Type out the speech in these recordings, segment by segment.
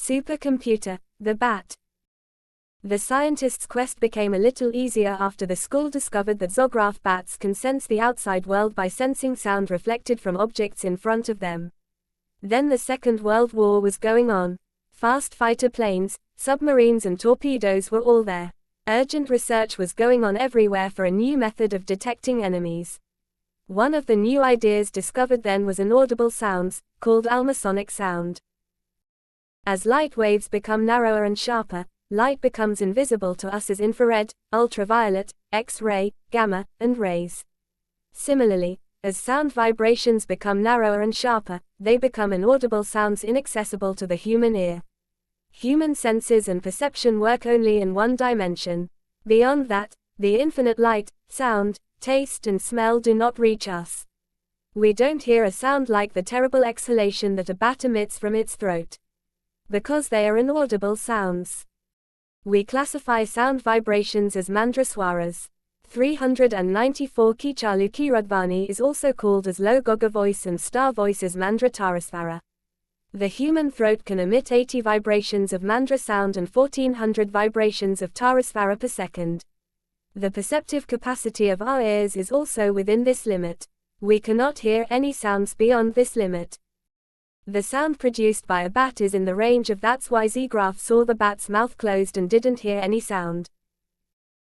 Supercomputer, the bat. The scientists' quest became a little easier after the school discovered that zoograph bats can sense the outside world by sensing sound reflected from objects in front of them. Then the Second World War was going on. Fast fighter planes, submarines and torpedoes were all there. Urgent research was going on everywhere for a new method of detecting enemies. One of the new ideas discovered then was inaudible sounds, called ultrasonic sound. As light waves become narrower and sharper, light becomes invisible to us as infrared, ultraviolet, X-ray, gamma, and rays. Similarly, as sound vibrations become narrower and sharper, they become inaudible sounds inaccessible to the human ear. Human senses and perception work only in one dimension. Beyond that, the infinite light, sound, taste and smell do not reach us. We don't hear a sound like the terrible exhalation that a bat emits from its throat. Because they are inaudible sounds. We classify sound vibrations as mandraswaras. 394 Kichalu Kirudvani is also called as low Goga voice and star voice as Mandra Tarasvara. The human throat can emit 80 vibrations of mandra sound and 1400 vibrations of tarasvara per second. The perceptive capacity of our ears is also within this limit. We cannot hear any sounds beyond this limit. The sound produced by a bat is in the range of that's why Zeegraf saw the bat's mouth closed and didn't hear any sound.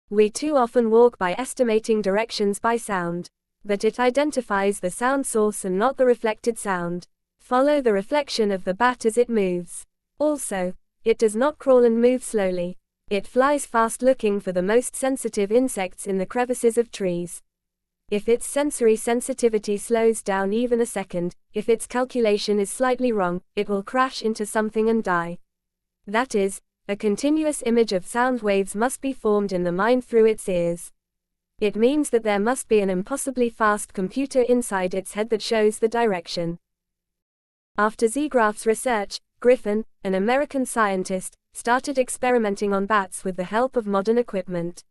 We too often walk by estimating directions by sound. But it identifies the sound source and not the reflected sound. Follow the reflection of the bat as it moves. Also, it does not crawl and move slowly. It flies fast looking for the most sensitive insects in the crevices of trees. If its sensory sensitivity slows down even a second, if its calculation is slightly wrong, it will crash into something and die. That is, a continuous image of sound waves must be formed in the mind through its ears. It means that there must be an impossibly fast computer inside its head that shows the direction. After Zeegraf's research, Griffin, an American scientist, started experimenting on bats with the help of modern equipment.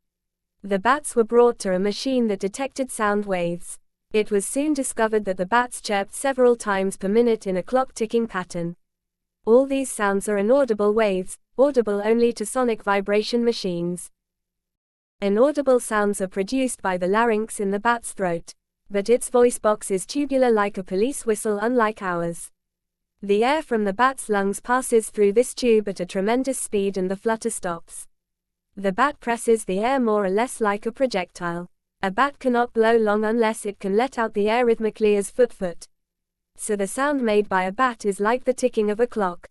The bats were brought to a machine that detected sound waves. It was soon discovered that the bats chirped several times per minute in a clock-ticking pattern. All these sounds are inaudible waves, audible only to sonic vibration machines. Inaudible sounds are produced by the larynx in the bat's throat. But its voice box is tubular like a police whistle, unlike ours. The air from the bat's lungs passes through this tube at a tremendous speed and the flutter stops. The bat presses the air more or less like a projectile. A bat cannot blow long unless it can let out the air rhythmically as foot-foot. So the sound made by a bat is like the ticking of a clock.